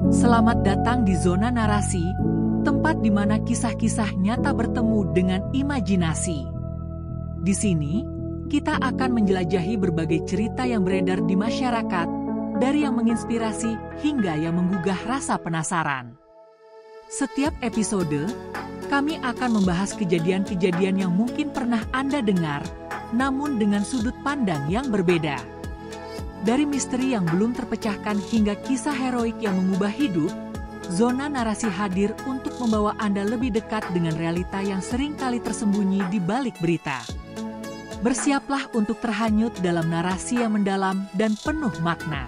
Selamat datang di Zona Narasi, tempat di mana kisah-kisah nyata bertemu dengan imajinasi. Di sini, kita akan menjelajahi berbagai cerita yang beredar di masyarakat, dari yang menginspirasi hingga yang menggugah rasa penasaran. Setiap episode, kami akan membahas kejadian-kejadian yang mungkin pernah Anda dengar, namun dengan sudut pandang yang berbeda. Dari misteri yang belum terpecahkan hingga kisah heroik yang mengubah hidup, Zona Narasi hadir untuk membawa Anda lebih dekat dengan realita yang sering kali tersembunyi di balik berita. Bersiaplah untuk terhanyut dalam narasi yang mendalam dan penuh makna.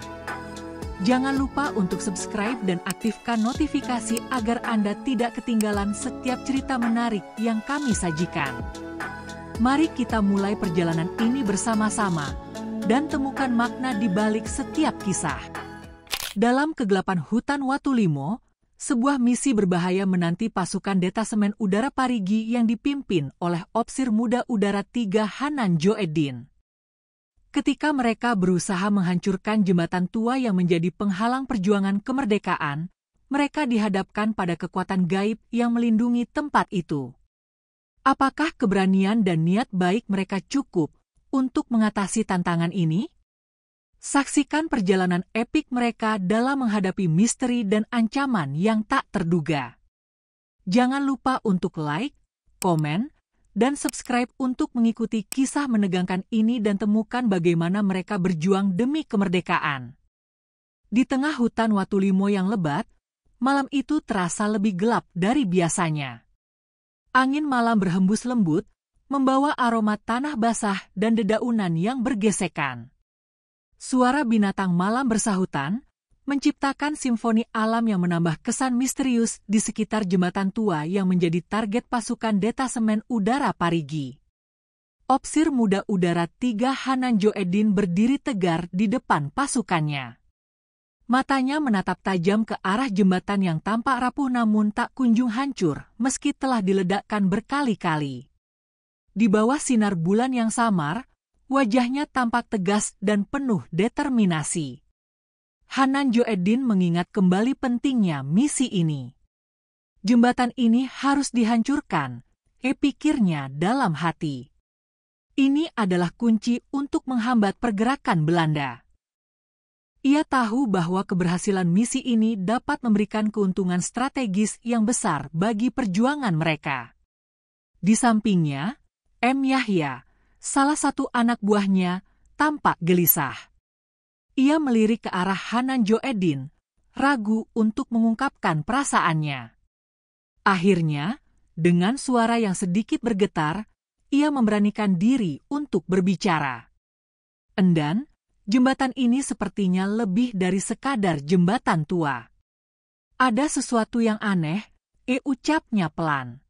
Jangan lupa untuk subscribe dan aktifkan notifikasi agar Anda tidak ketinggalan setiap cerita menarik yang kami sajikan. Mari kita mulai perjalanan ini bersama-sama dan temukan makna di balik setiap kisah. Dalam kegelapan hutan Watulimo, sebuah misi berbahaya menanti pasukan Detasemen Udara Parigi yang dipimpin oleh Opsir Muda Udara 3 Hanan Joeddin. Ketika mereka berusaha menghancurkan jembatan tua yang menjadi penghalang perjuangan kemerdekaan, mereka dihadapkan pada kekuatan gaib yang melindungi tempat itu. Apakah keberanian dan niat baik mereka cukup untuk mengatasi tantangan ini? Saksikan perjalanan epik mereka dalam menghadapi misteri dan ancaman yang tak terduga. Jangan lupa untuk like, komen, dan subscribe untuk mengikuti kisah menegangkan ini dan temukan bagaimana mereka berjuang demi kemerdekaan. Di tengah hutan Watulimo yang lebat, malam itu terasa lebih gelap dari biasanya. Angin malam berhembus lembut, membawa aroma tanah basah dan dedaunan yang bergesekan. Suara binatang malam bersahutan, menciptakan simfoni alam yang menambah kesan misterius di sekitar jembatan tua yang menjadi target pasukan Detasemen Udara Parigi. Opsir Muda Udara 3 Hanan Joeddin berdiri tegar di depan pasukannya. Matanya menatap tajam ke arah jembatan yang tampak rapuh namun tak kunjung hancur meski telah diledakkan berkali-kali. Di bawah sinar bulan yang samar, wajahnya tampak tegas dan penuh determinasi. Hanan Joeddin mengingat kembali pentingnya misi ini. Jembatan ini harus dihancurkan, pikirnya dalam hati. Ini adalah kunci untuk menghambat pergerakan Belanda. Ia tahu bahwa keberhasilan misi ini dapat memberikan keuntungan strategis yang besar bagi perjuangan mereka. Di sampingnya, M. Yahya, salah satu anak buahnya, tampak gelisah. Ia melirik ke arah Hanan Joeddin, ragu untuk mengungkapkan perasaannya. Akhirnya, dengan suara yang sedikit bergetar, ia memberanikan diri untuk berbicara. "Endan, jembatan ini sepertinya lebih dari sekadar jembatan tua. Ada sesuatu yang aneh," ucapnya pelan.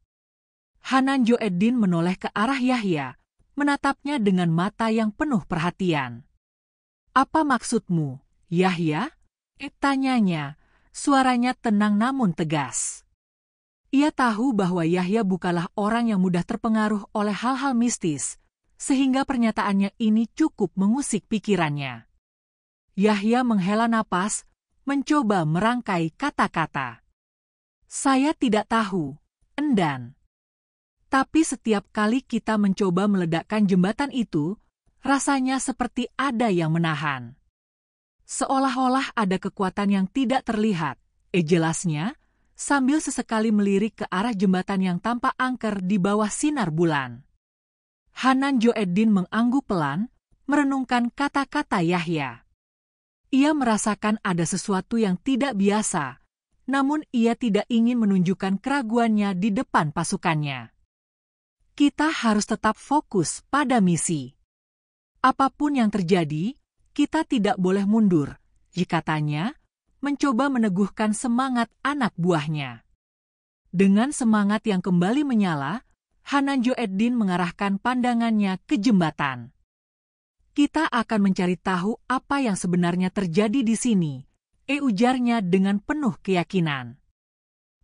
Hanan Joeddin menoleh ke arah Yahya, menatapnya dengan mata yang penuh perhatian. "Apa maksudmu, Yahya?" tanyanya, suaranya tenang namun tegas. Ia tahu bahwa Yahya bukanlah orang yang mudah terpengaruh oleh hal-hal mistis, sehingga pernyataannya ini cukup mengusik pikirannya. Yahya menghela napas, mencoba merangkai kata-kata. "Saya tidak tahu, Endan. Tapi setiap kali kita mencoba meledakkan jembatan itu, rasanya seperti ada yang menahan. Seolah-olah ada kekuatan yang tidak terlihat," jelasnya, sambil sesekali melirik ke arah jembatan yang tampak angker di bawah sinar bulan. Hanan Joeddin mengangguk pelan, merenungkan kata-kata Yahya. Ia merasakan ada sesuatu yang tidak biasa, namun ia tidak ingin menunjukkan keraguannya di depan pasukannya. "Kita harus tetap fokus pada misi. Apapun yang terjadi, kita tidak boleh mundur," katanya, mencoba meneguhkan semangat anak buahnya. Dengan semangat yang kembali menyala, Hanan Joeddin mengarahkan pandangannya ke jembatan. "Kita akan mencari tahu apa yang sebenarnya terjadi di sini," ujarnya dengan penuh keyakinan.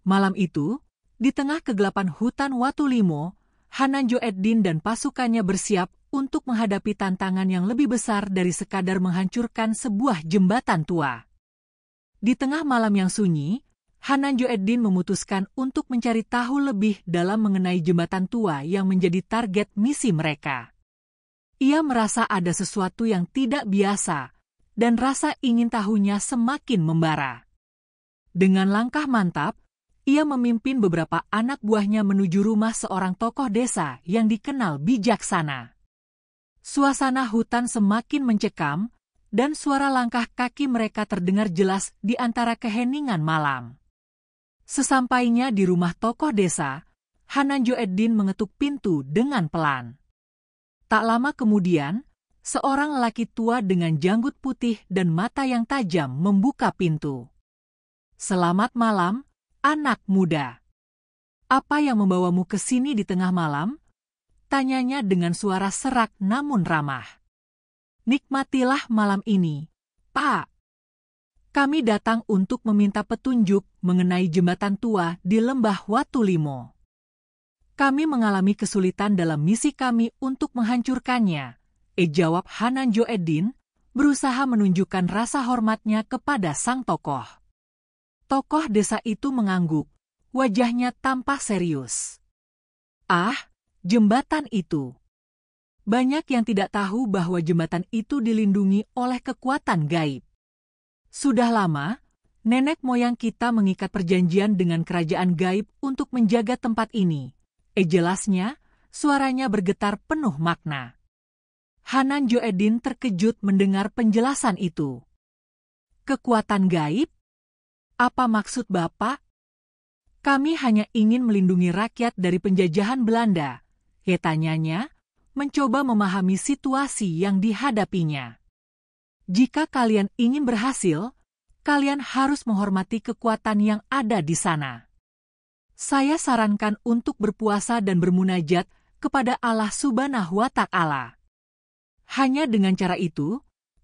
Malam itu, di tengah kegelapan hutan Watulimo, Hanan Joeddin dan pasukannya bersiap untuk menghadapi tantangan yang lebih besar dari sekadar menghancurkan sebuah jembatan tua. Di tengah malam yang sunyi, Hanan Joeddin memutuskan untuk mencari tahu lebih dalam mengenai jembatan tua yang menjadi target misi mereka. Ia merasa ada sesuatu yang tidak biasa, dan rasa ingin tahunya semakin membara. Dengan langkah mantap, ia memimpin beberapa anak buahnya menuju rumah seorang tokoh desa yang dikenal bijaksana. Suasana hutan semakin mencekam, dan suara langkah kaki mereka terdengar jelas di antara keheningan malam. Sesampainya di rumah tokoh desa, Hanan Joeddin mengetuk pintu dengan pelan. Tak lama kemudian, seorang lelaki tua dengan janggut putih dan mata yang tajam membuka pintu. "Selamat malam, anak muda. Apa yang membawamu ke sini di tengah malam?" tanyanya dengan suara serak namun ramah. "Nikmatilah malam ini, Pak. Kami datang untuk meminta petunjuk mengenai jembatan tua di lembah Watulimo. Kami mengalami kesulitan dalam misi kami untuk menghancurkannya," jawab Hanan Joeddin, berusaha menunjukkan rasa hormatnya kepada sang tokoh. Tokoh desa itu mengangguk, wajahnya tampak serius. "Ah, jembatan itu. Banyak yang tidak tahu bahwa jembatan itu dilindungi oleh kekuatan gaib. Sudah lama, nenek moyang kita mengikat perjanjian dengan kerajaan gaib untuk menjaga tempat ini," jelasnya, suaranya bergetar penuh makna. Hanan Joeddin terkejut mendengar penjelasan itu. "Kekuatan gaib? Apa maksud Bapak?" "Kami hanya ingin melindungi rakyat dari penjajahan Belanda," tanyanya, mencoba memahami situasi yang dihadapinya. "Jika kalian ingin berhasil, kalian harus menghormati kekuatan yang ada di sana. Saya sarankan untuk berpuasa dan bermunajat kepada Allah Subhanahu wa Ta'ala. Hanya dengan cara itu,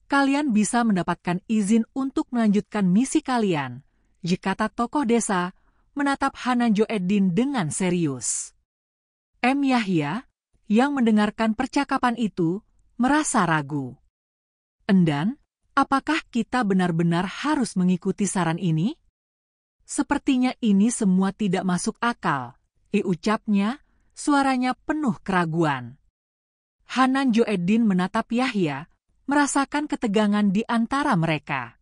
kalian bisa mendapatkan izin untuk melanjutkan misi kalian," kata tokoh desa, menatap Hanan Joeddin dengan serius. Yahya, yang mendengarkan percakapan itu, merasa ragu. "Endan, apakah kita benar-benar harus mengikuti saran ini? Sepertinya ini semua tidak masuk akal," ucapnya, suaranya penuh keraguan. Hanan Joeddin menatap Yahya, merasakan ketegangan di antara mereka.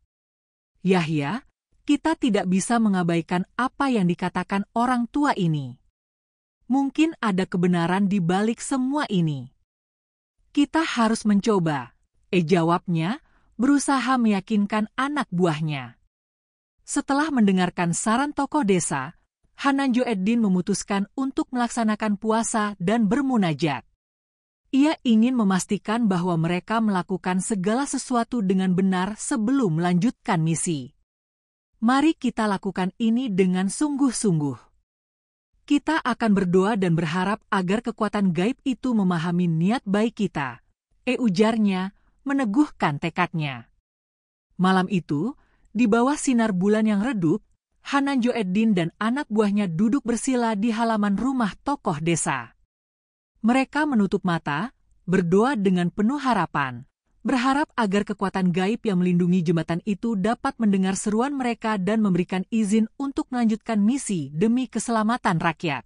"Yahya, kita tidak bisa mengabaikan apa yang dikatakan orang tua ini. Mungkin ada kebenaran di balik semua ini. Kita harus mencoba," jawabnya, berusaha meyakinkan anak buahnya. Setelah mendengarkan saran tokoh desa, Hanan Joeddin memutuskan untuk melaksanakan puasa dan bermunajat. Ia ingin memastikan bahwa mereka melakukan segala sesuatu dengan benar sebelum melanjutkan misi. "Mari kita lakukan ini dengan sungguh-sungguh. Kita akan berdoa dan berharap agar kekuatan gaib itu memahami niat baik kita," ujarnya, meneguhkan tekadnya. Malam itu, di bawah sinar bulan yang redup, Hanan Joeddin dan anak buahnya duduk bersila di halaman rumah tokoh desa. Mereka menutup mata, berdoa dengan penuh harapan, berharap agar kekuatan gaib yang melindungi jembatan itu dapat mendengar seruan mereka dan memberikan izin untuk melanjutkan misi demi keselamatan rakyat.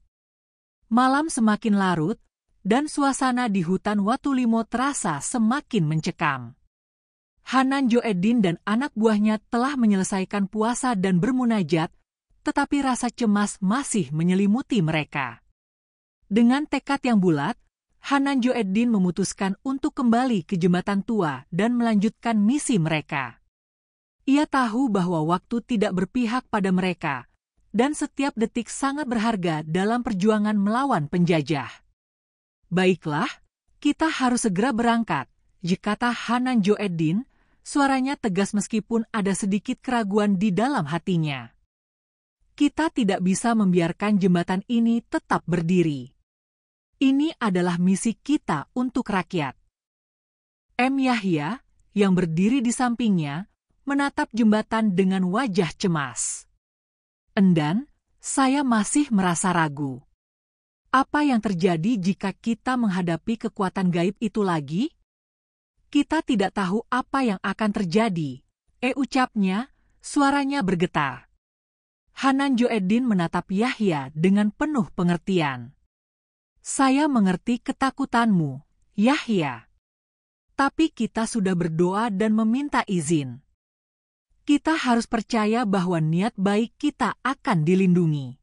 Malam semakin larut, dan suasana di hutan Watulimo terasa semakin mencekam. Hanan Joeddin dan anak buahnya telah menyelesaikan puasa dan bermunajat, tetapi rasa cemas masih menyelimuti mereka. Dengan tekad yang bulat, Hanan Joeddin memutuskan untuk kembali ke jembatan tua dan melanjutkan misi mereka. Ia tahu bahwa waktu tidak berpihak pada mereka, dan setiap detik sangat berharga dalam perjuangan melawan penjajah. "Baiklah, kita harus segera berangkat," kata Hanan Joeddin, suaranya tegas meskipun ada sedikit keraguan di dalam hatinya. "Kita tidak bisa membiarkan jembatan ini tetap berdiri. Ini adalah misi kita untuk rakyat." Yahya, yang berdiri di sampingnya, menatap jembatan dengan wajah cemas. "Endan, saya masih merasa ragu. Apa yang terjadi jika kita menghadapi kekuatan gaib itu lagi? Kita tidak tahu apa yang akan terjadi," ucapnya, suaranya bergetar. Hanan Joeddin menatap Yahya dengan penuh pengertian. "Saya mengerti ketakutanmu, Yahya. Tapi kita sudah berdoa dan meminta izin. Kita harus percaya bahwa niat baik kita akan dilindungi.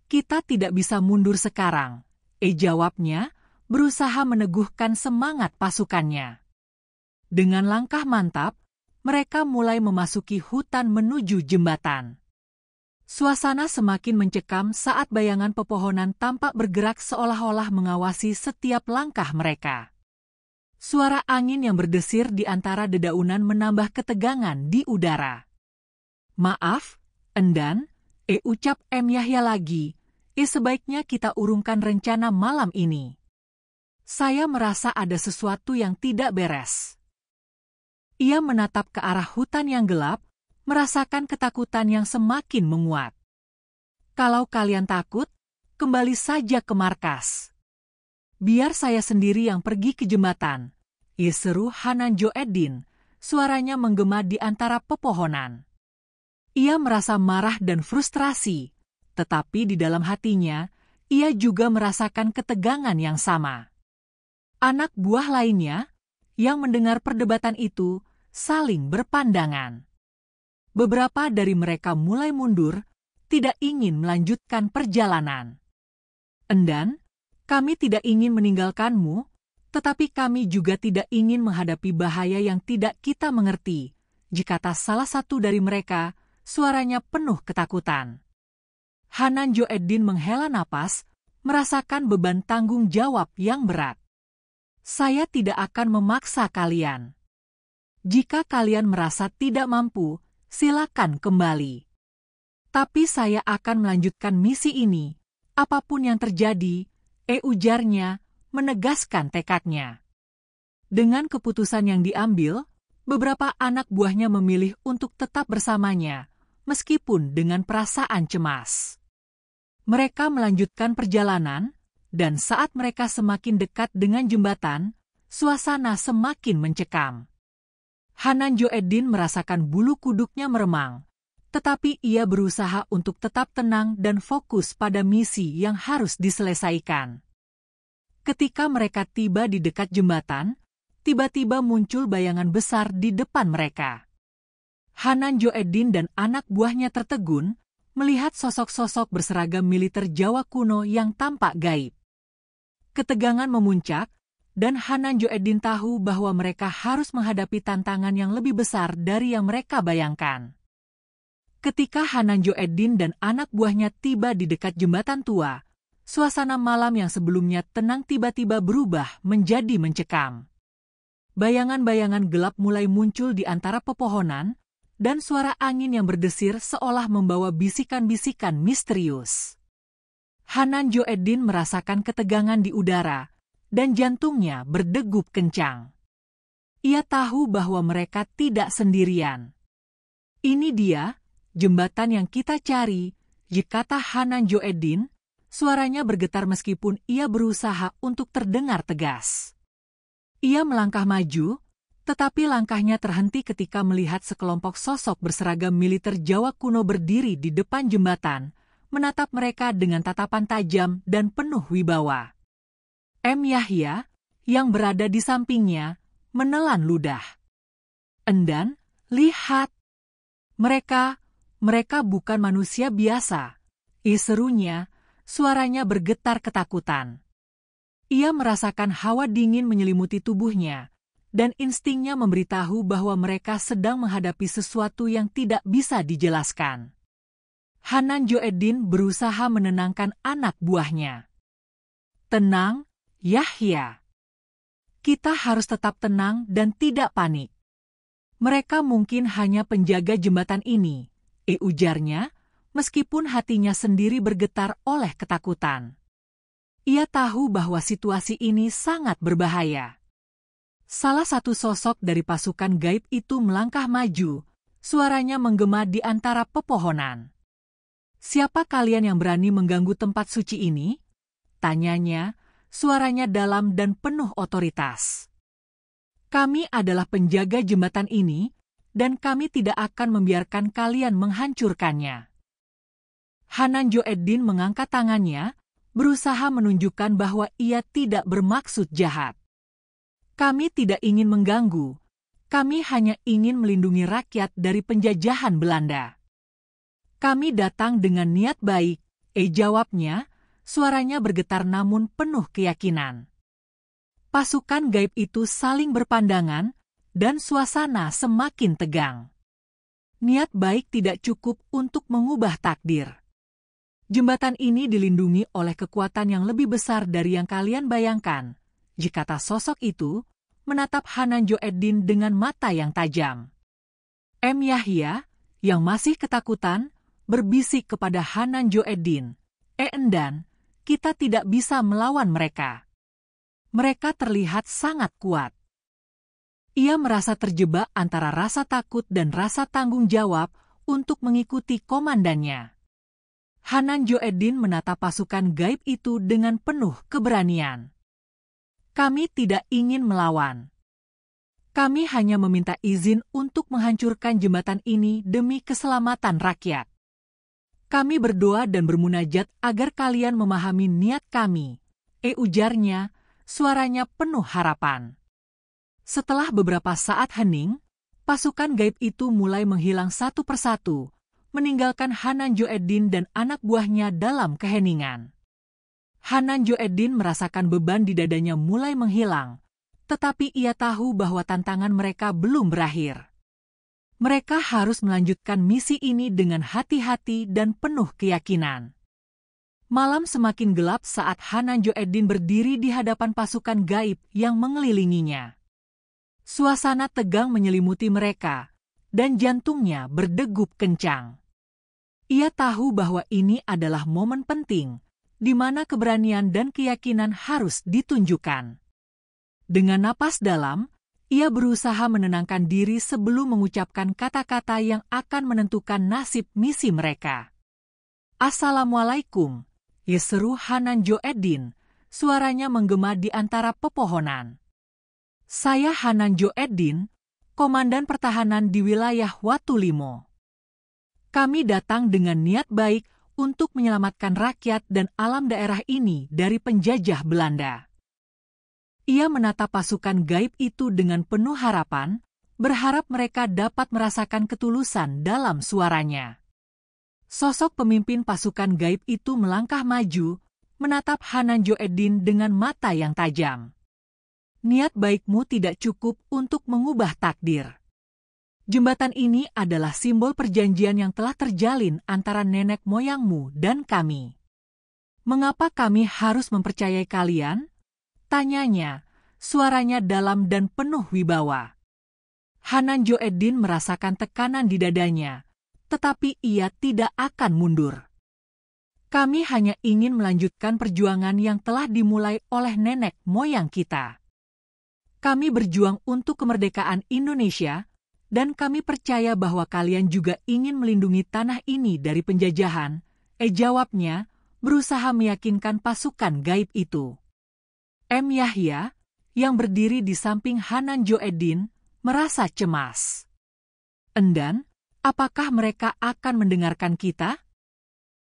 Kita tidak bisa mundur sekarang," jawabnya, berusaha meneguhkan semangat pasukannya. Dengan langkah mantap, mereka mulai memasuki hutan menuju jembatan. Suasana semakin mencekam saat bayangan pepohonan tampak bergerak seolah-olah mengawasi setiap langkah mereka. Suara angin yang berdesir di antara dedaunan menambah ketegangan di udara. "Maaf, Endan," ucap Yahya lagi, sebaiknya kita urungkan rencana malam ini. Saya merasa ada sesuatu yang tidak beres." Ia menatap ke arah hutan yang gelap, merasakan ketakutan yang semakin menguat. "Kalau kalian takut, kembali saja ke markas. Biar saya sendiri yang pergi ke jembatan," seru Hanan Joeddin, suaranya menggema di antara pepohonan. Ia merasa marah dan frustrasi, tetapi di dalam hatinya, ia juga merasakan ketegangan yang sama. Anak buah lainnya, yang mendengar perdebatan itu, saling berpandangan. Beberapa dari mereka mulai mundur, tidak ingin melanjutkan perjalanan. "Endan, kami tidak ingin meninggalkanmu, tetapi kami juga tidak ingin menghadapi bahaya yang tidak kita mengerti," kata salah satu dari mereka, suaranya penuh ketakutan. Hanan Joeddin menghela napas, merasakan beban tanggung jawab yang berat. "Saya tidak akan memaksa kalian. Jika kalian merasa tidak mampu, silakan kembali. Tapi saya akan melanjutkan misi ini, apapun yang terjadi," ujarnya, menegaskan tekadnya. Dengan keputusan yang diambil, beberapa anak buahnya memilih untuk tetap bersamanya, meskipun dengan perasaan cemas. Mereka melanjutkan perjalanan, dan saat mereka semakin dekat dengan jembatan, suasana semakin mencekam. Hanan Joeddin merasakan bulu kuduknya meremang, tetapi ia berusaha untuk tetap tenang dan fokus pada misi yang harus diselesaikan. Ketika mereka tiba di dekat jembatan, tiba-tiba muncul bayangan besar di depan mereka. Hanan Joeddin dan anak buahnya tertegun melihat sosok-sosok berseragam militer Jawa kuno yang tampak gaib. Ketegangan memuncak, dan Hanan Joeddin tahu bahwa mereka harus menghadapi tantangan yang lebih besar dari yang mereka bayangkan. Ketika Hanan Joeddin dan anak buahnya tiba di dekat jembatan tua, suasana malam yang sebelumnya tenang tiba-tiba berubah menjadi mencekam. Bayangan-bayangan gelap mulai muncul di antara pepohonan, dan suara angin yang berdesir seolah membawa bisikan-bisikan misterius. Hanan Joeddin merasakan ketegangan di udara, dan jantungnya berdegup kencang. Ia tahu bahwa mereka tidak sendirian. "Ini dia, jembatan yang kita cari," kata Hanan Joeddin, suaranya bergetar meskipun ia berusaha untuk terdengar tegas. Ia melangkah maju, tetapi langkahnya terhenti ketika melihat sekelompok sosok berseragam militer Jawa kuno berdiri di depan jembatan, menatap mereka dengan tatapan tajam dan penuh wibawa. Yahya, yang berada di sampingnya, menelan ludah. "Endan, lihat. Mereka bukan manusia biasa," serunya, suaranya bergetar ketakutan. Ia merasakan hawa dingin menyelimuti tubuhnya, dan instingnya memberitahu bahwa mereka sedang menghadapi sesuatu yang tidak bisa dijelaskan. Hanan Joeddin berusaha menenangkan anak buahnya. "Tenang, Yahya. Kita harus tetap tenang dan tidak panik. Mereka mungkin hanya penjaga jembatan ini," ujarnya, meskipun hatinya sendiri bergetar oleh ketakutan. Ia tahu bahwa situasi ini sangat berbahaya. Salah satu sosok dari pasukan gaib itu melangkah maju, suaranya menggema di antara pepohonan. "Siapa kalian yang berani mengganggu tempat suci ini?" tanyanya, suaranya dalam dan penuh otoritas. "Kami adalah penjaga jembatan ini," dan kami tidak akan membiarkan kalian menghancurkannya." Hanan Joeddin mengangkat tangannya, berusaha menunjukkan bahwa ia tidak bermaksud jahat. "Kami tidak ingin mengganggu. Kami hanya ingin melindungi rakyat dari penjajahan Belanda. Kami datang dengan niat baik," jawabnya, suaranya bergetar namun penuh keyakinan. Pasukan gaib itu saling berpandangan, dan suasana semakin tegang. Niat baik tidak cukup untuk mengubah takdir. Jembatan ini dilindungi oleh kekuatan yang lebih besar dari yang kalian bayangkan, jika sosok itu menatap Hanan Joeddin dengan mata yang tajam. M. Yahya, yang masih ketakutan, berbisik kepada Hanan Joeddin, "Endan, kita tidak bisa melawan mereka. Mereka terlihat sangat kuat." Ia merasa terjebak antara rasa takut dan rasa tanggung jawab untuk mengikuti komandannya. Hanan Joeddin menatap pasukan gaib itu dengan penuh keberanian. "Kami tidak ingin melawan. Kami hanya meminta izin untuk menghancurkan jembatan ini demi keselamatan rakyat. Kami berdoa dan bermunajat agar kalian memahami niat kami," ujarnya, suaranya penuh harapan. Setelah beberapa saat hening, pasukan gaib itu mulai menghilang satu persatu, meninggalkan Hanan Joeddin dan anak buahnya dalam keheningan. Hanan Joeddin merasakan beban di dadanya mulai menghilang, tetapi ia tahu bahwa tantangan mereka belum berakhir. Mereka harus melanjutkan misi ini dengan hati-hati dan penuh keyakinan. Malam semakin gelap saat Hanan Joeddin berdiri di hadapan pasukan gaib yang mengelilinginya. Suasana tegang menyelimuti mereka, dan jantungnya berdegup kencang. Ia tahu bahwa ini adalah momen penting, di mana keberanian dan keyakinan harus ditunjukkan. Dengan napas dalam, ia berusaha menenangkan diri sebelum mengucapkan kata-kata yang akan menentukan nasib misi mereka. "Assalamualaikum," seru Hanan Joeddin, suaranya menggema di antara pepohonan. "Saya Hanan Joeddin, Komandan Pertahanan di wilayah Watulimo. Kami datang dengan niat baik untuk menyelamatkan rakyat dan alam daerah ini dari penjajah Belanda." Ia menatap pasukan gaib itu dengan penuh harapan, berharap mereka dapat merasakan ketulusan dalam suaranya. Sosok pemimpin pasukan gaib itu melangkah maju, menatap Hanan Joeddin dengan mata yang tajam. "Niat baikmu tidak cukup untuk mengubah takdir. Jembatan ini adalah simbol perjanjian yang telah terjalin antara nenek moyangmu dan kami. Mengapa kami harus mempercayai kalian?" tanyanya, suaranya dalam dan penuh wibawa. Hanan Joeddin merasakan tekanan di dadanya, tetapi ia tidak akan mundur. "Kami hanya ingin melanjutkan perjuangan yang telah dimulai oleh nenek moyang kita. Kami berjuang untuk kemerdekaan Indonesia, dan kami percaya bahwa kalian juga ingin melindungi tanah ini dari penjajahan," jawabnya, berusaha meyakinkan pasukan gaib itu. M. Yahya, yang berdiri di samping Hanan Joeddin, merasa cemas. "Endan, apakah mereka akan mendengarkan kita?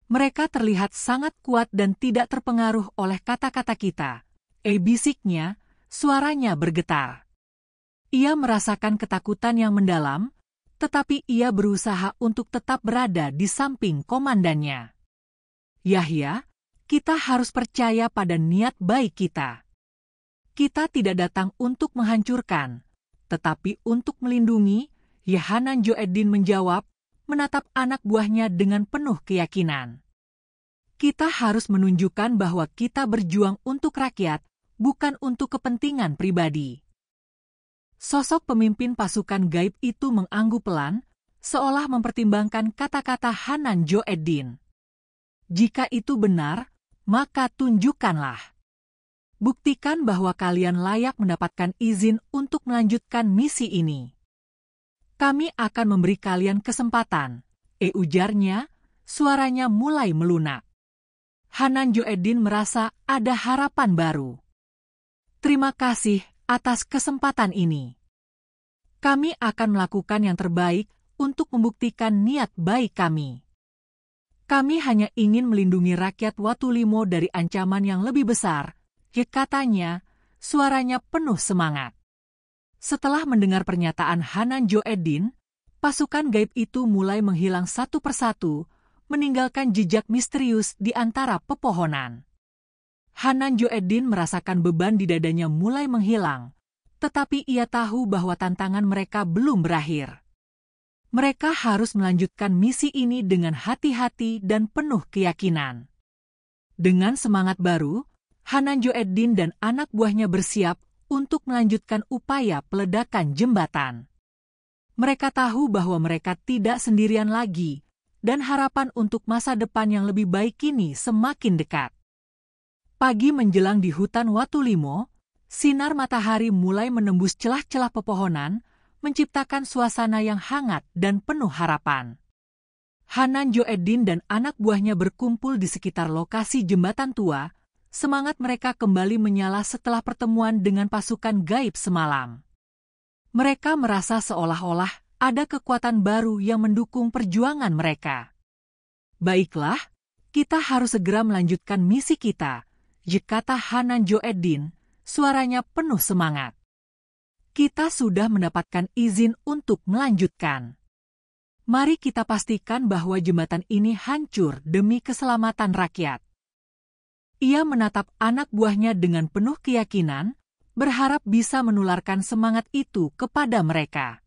Mereka terlihat sangat kuat dan tidak terpengaruh oleh kata-kata kita," bisiknya, suaranya bergetar. Ia merasakan ketakutan yang mendalam, tetapi ia berusaha untuk tetap berada di samping komandannya. "Yahya, kita harus percaya pada niat baik kita. Kita tidak datang untuk menghancurkan, tetapi untuk melindungi," Hanan Joeddin menjawab, menatap anak buahnya dengan penuh keyakinan. "Kita harus menunjukkan bahwa kita berjuang untuk rakyat, bukan untuk kepentingan pribadi." Sosok pemimpin pasukan gaib itu mengangguk pelan, seolah mempertimbangkan kata-kata Hanan Joeddin. "Jika itu benar, maka tunjukkanlah. Buktikan bahwa kalian layak mendapatkan izin untuk melanjutkan misi ini. Kami akan memberi kalian kesempatan," ujarnya, suaranya mulai melunak. Hanan Joeddin merasa ada harapan baru. "Terima kasih atas kesempatan ini. Kami akan melakukan yang terbaik untuk membuktikan niat baik kami. Kami hanya ingin melindungi rakyat Watulimo dari ancaman yang lebih besar, katanya, suaranya penuh semangat. Setelah mendengar pernyataan Hanan Joedin, pasukan gaib itu mulai menghilang satu persatu, meninggalkan jejak misterius di antara pepohonan. Hanan Joedin merasakan beban di dadanya mulai menghilang, tetapi ia tahu bahwa tantangan mereka belum berakhir. Mereka harus melanjutkan misi ini dengan hati-hati dan penuh keyakinan. Dengan semangat baru, Hanan Joedin dan anak buahnya bersiap untuk melanjutkan upaya peledakan jembatan. Mereka tahu bahwa mereka tidak sendirian lagi, dan harapan untuk masa depan yang lebih baik kini semakin dekat. Pagi menjelang di hutan Watulimo, sinar matahari mulai menembus celah-celah pepohonan, menciptakan suasana yang hangat dan penuh harapan. Hanan Joedin dan anak buahnya berkumpul di sekitar lokasi jembatan tua, semangat mereka kembali menyala setelah pertemuan dengan pasukan gaib semalam. Mereka merasa seolah-olah ada kekuatan baru yang mendukung perjuangan mereka. Baiklah, kita harus segera melanjutkan misi kita, kata Hanan Joedin, suaranya penuh semangat. Kita sudah mendapatkan izin untuk melanjutkan. Mari kita pastikan bahwa jembatan ini hancur demi keselamatan rakyat. Ia menatap anak buahnya dengan penuh keyakinan, berharap bisa menularkan semangat itu kepada mereka.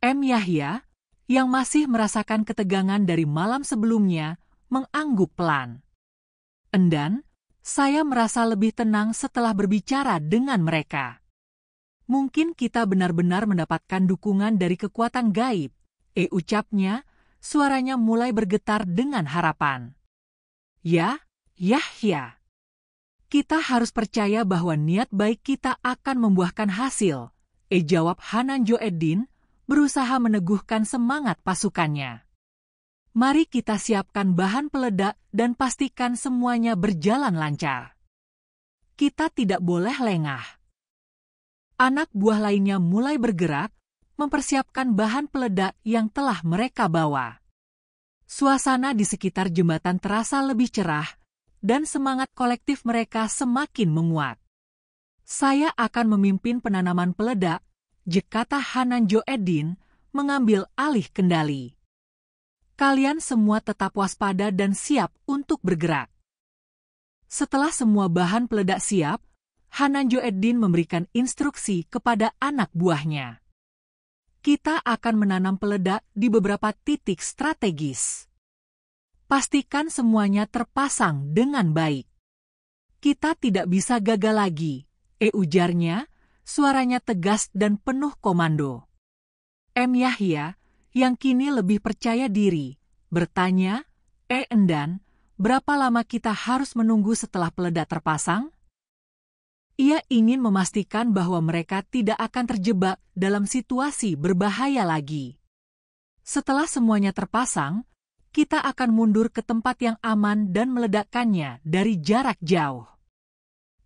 M. Yahya, yang masih merasakan ketegangan dari malam sebelumnya, mengangguk pelan. "Endan, saya merasa lebih tenang setelah berbicara dengan mereka. Mungkin kita benar-benar mendapatkan dukungan dari kekuatan gaib," ucapnya, suaranya mulai bergetar dengan harapan. "Ya, Yahya. Kita harus percaya bahwa niat baik kita akan membuahkan hasil," jawab Hanan Joedin, berusaha meneguhkan semangat pasukannya. "Mari kita siapkan bahan peledak dan pastikan semuanya berjalan lancar. Kita tidak boleh lengah." Anak buah lainnya mulai bergerak, mempersiapkan bahan peledak yang telah mereka bawa. Suasana di sekitar jembatan terasa lebih cerah, dan semangat kolektif mereka semakin menguat. "Saya akan memimpin penanaman peledak," kata Hanan Joedin, mengambil alih kendali. "Kalian semua tetap waspada dan siap untuk bergerak." Setelah semua bahan peledak siap, Hanan Joedin memberikan instruksi kepada anak buahnya. "Kita akan menanam peledak di beberapa titik strategis. Pastikan semuanya terpasang dengan baik. Kita tidak bisa gagal lagi," ujarnya, suaranya tegas dan penuh komando. M. Yahya, yang kini lebih percaya diri, bertanya, "Endan, berapa lama kita harus menunggu setelah peledak terpasang?" Ia ingin memastikan bahwa mereka tidak akan terjebak dalam situasi berbahaya lagi. "Setelah semuanya terpasang, kita akan mundur ke tempat yang aman dan meledakkannya dari jarak jauh.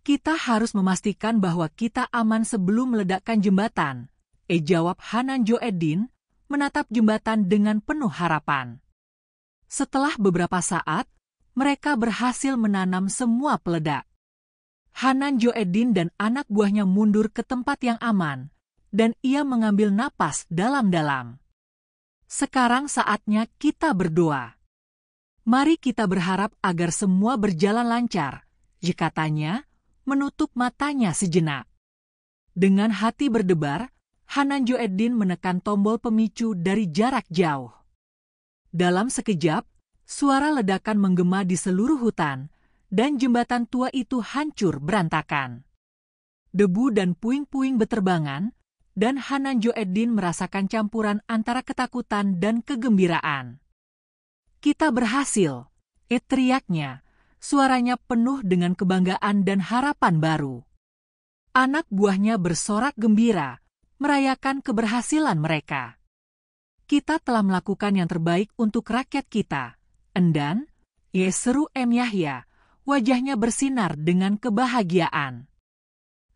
Kita harus memastikan bahwa kita aman sebelum meledakkan jembatan," jawab Hanan Joedin, menatap jembatan dengan penuh harapan. Setelah beberapa saat, mereka berhasil menanam semua peledak. Hanan Joedin dan anak buahnya mundur ke tempat yang aman, dan ia mengambil napas dalam-dalam. "Sekarang saatnya kita berdoa. Mari kita berharap agar semua berjalan lancar," katanya, menutup matanya sejenak. Dengan hati berdebar, Hanan Joedin menekan tombol pemicu dari jarak jauh. Dalam sekejap, suara ledakan menggema di seluruh hutan, dan jembatan tua itu hancur berantakan. Debu dan puing-puing beterbangan, dan Hanan Joedin merasakan campuran antara ketakutan dan kegembiraan. "Kita berhasil," teriaknya, suaranya penuh dengan kebanggaan dan harapan baru. Anak buahnya bersorak gembira, merayakan keberhasilan mereka. "Kita telah melakukan yang terbaik untuk rakyat kita, Endan," seru M. Yahya, wajahnya bersinar dengan kebahagiaan.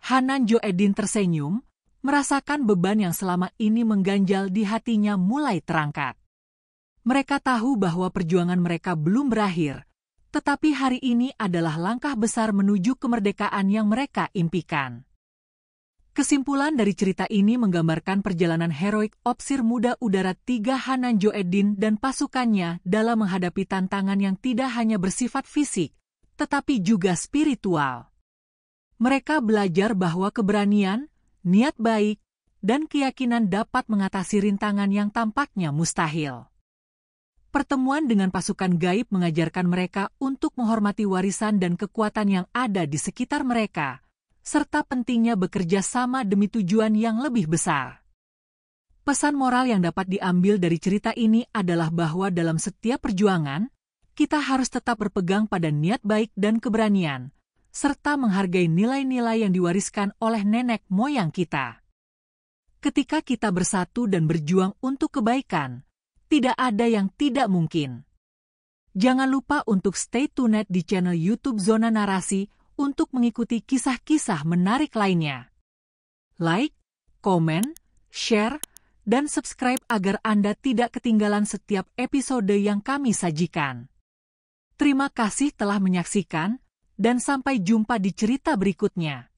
Hanan Joedin tersenyum, merasakan beban yang selama ini mengganjal di hatinya mulai terangkat. Mereka tahu bahwa perjuangan mereka belum berakhir, tetapi hari ini adalah langkah besar menuju kemerdekaan yang mereka impikan. Kesimpulan dari cerita ini menggambarkan perjalanan heroik opsir muda udara 3 Hanan Joeddin dan pasukannya dalam menghadapi tantangan yang tidak hanya bersifat fisik, tetapi juga spiritual. Mereka belajar bahwa keberanian, niat baik, dan keyakinan dapat mengatasi rintangan yang tampaknya mustahil. Pertemuan dengan pasukan gaib mengajarkan mereka untuk menghormati warisan dan kekuatan yang ada di sekitar mereka, serta pentingnya bekerja sama demi tujuan yang lebih besar. Pesan moral yang dapat diambil dari cerita ini adalah bahwa dalam setiap perjuangan, kita harus tetap berpegang pada niat baik dan keberanian, serta menghargai nilai-nilai yang diwariskan oleh nenek moyang kita. Ketika kita bersatu dan berjuang untuk kebaikan, tidak ada yang tidak mungkin. Jangan lupa untuk stay tuned di channel YouTube Zona Narasi untuk mengikuti kisah-kisah menarik lainnya. Like, komen, share, dan subscribe agar Anda tidak ketinggalan setiap episode yang kami sajikan. Terima kasih telah menyaksikan, dan sampai jumpa di cerita berikutnya.